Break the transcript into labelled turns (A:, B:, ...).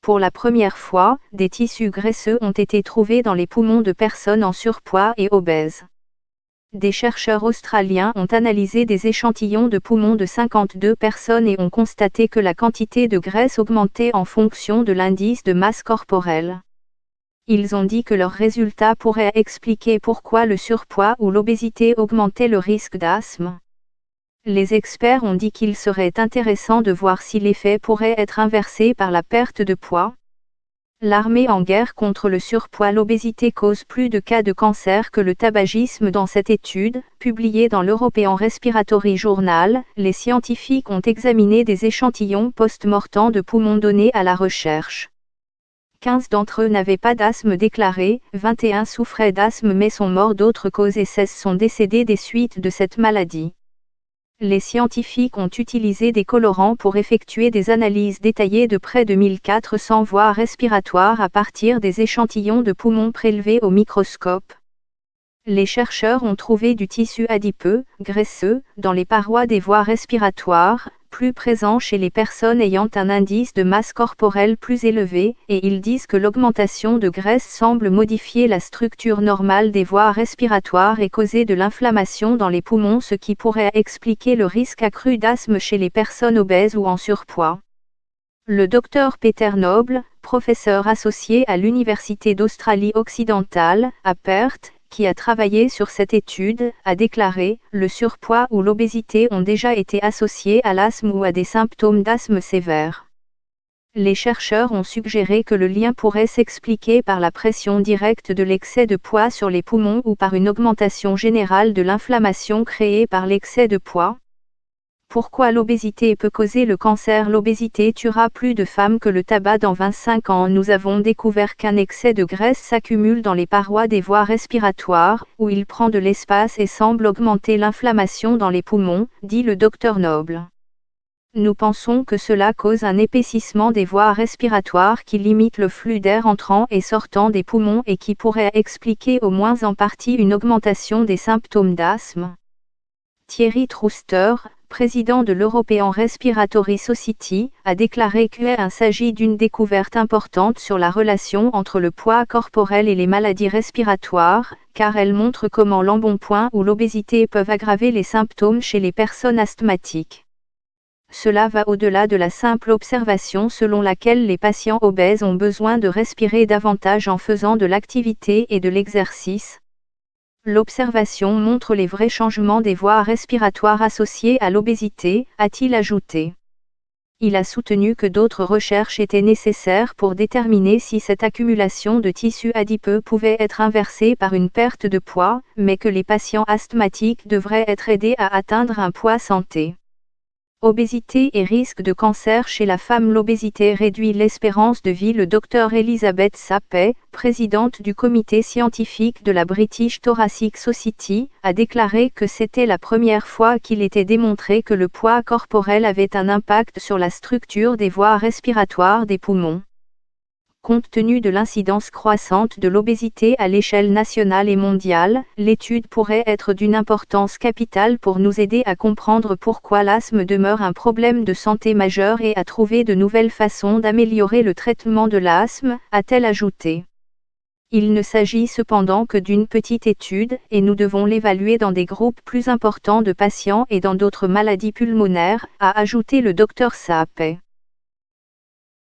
A: Pour la première fois, des tissus graisseux ont été trouvés dans les poumons de personnes en surpoids et obèses. Des chercheurs australiens ont analysé des échantillons de poumons de 52 personnes et ont constaté que la quantité de graisse augmentait en fonction de l'indice de masse corporelle. Ils ont dit que leurs résultats pourraient expliquer pourquoi le surpoids ou l'obésité augmentait le risque d'asthme. Les experts ont dit qu'il serait intéressant de voir si l'effet pourrait être inversé par la perte de poids. L'armée en guerre contre le surpoids. L'obésité cause plus de cas de cancer que le tabagisme. Dans cette étude, publiée dans l'European Respiratory Journal, les scientifiques ont examiné des échantillons post-mortem de poumons donnés à la recherche. 15 d'entre eux n'avaient pas d'asthme déclaré, 21 souffraient d'asthme mais sont morts d'autres causes et 16 sont décédés des suites de cette maladie. Les scientifiques ont utilisé des colorants pour effectuer des analyses détaillées de près de 1400 voies respiratoires à partir des échantillons de poumons prélevés au microscope. Les chercheurs ont trouvé du tissu adipeux, graisseux, dans les parois des voies respiratoires, plus présent chez les personnes ayant un indice de masse corporelle plus élevé, et ils disent que l'augmentation de graisse semble modifier la structure normale des voies respiratoires et causer de l'inflammation dans les poumons, ce qui pourrait expliquer le risque accru d'asthme chez les personnes obèses ou en surpoids. Le Dr Peter Noble, professeur associé à l'Université d'Australie occidentale, à Perth, qui a travaillé sur cette étude, a déclaré « Le surpoids ou l'obésité ont déjà été associés à l'asthme ou à des symptômes d'asthme sévères ». Les chercheurs ont suggéré que le lien pourrait s'expliquer par la pression directe de l'excès de poids sur les poumons ou par une augmentation générale de l'inflammation créée par l'excès de poids. Pourquoi l'obésité peut causer le cancer? L'obésité tuera plus de femmes que le tabac dans 25 ans. Nous avons découvert qu'un excès de graisse s'accumule dans les parois des voies respiratoires, où il prend de l'espace et semble augmenter l'inflammation dans les poumons, dit le Dr Noble. Nous pensons que cela cause un épaississement des voies respiratoires qui limite le flux d'air entrant et sortant des poumons et qui pourrait expliquer au moins en partie une augmentation des symptômes d'asthme. Thierry Trouster, président de l'European Respiratory Society, a déclaré qu'il s'agit d'une découverte importante sur la relation entre le poids corporel et les maladies respiratoires, car elle montre comment l'embonpoint ou l'obésité peuvent aggraver les symptômes chez les personnes asthmatiques. Cela va au-delà de la simple observation selon laquelle les patients obèses ont besoin de respirer davantage en faisant de l'activité et de l'exercice. L'observation montre les vrais changements des voies respiratoires associés à l'obésité, a-t-il ajouté. Il a soutenu que d'autres recherches étaient nécessaires pour déterminer si cette accumulation de tissu adipeux pouvait être inversée par une perte de poids, mais que les patients asthmatiques devraient être aidés à atteindre un poids santé. Obésité et risque de cancer chez la femme. L'obésité réduit l'espérance de vie. Le Dr Elizabeth Sapé, présidente du comité scientifique de la British Thoracic Society, a déclaré que c'était la première fois qu'il était démontré que le poids corporel avait un impact sur la structure des voies respiratoires des poumons. Compte tenu de l'incidence croissante de l'obésité à l'échelle nationale et mondiale, l'étude pourrait être d'une importance capitale pour nous aider à comprendre pourquoi l'asthme demeure un problème de santé majeur et à trouver de nouvelles façons d'améliorer le traitement de l'asthme, a-t-elle ajouté. Il ne s'agit cependant que d'une petite étude, et nous devons l'évaluer dans des groupes plus importants de patients et dans d'autres maladies pulmonaires, a ajouté le Dr Sapé.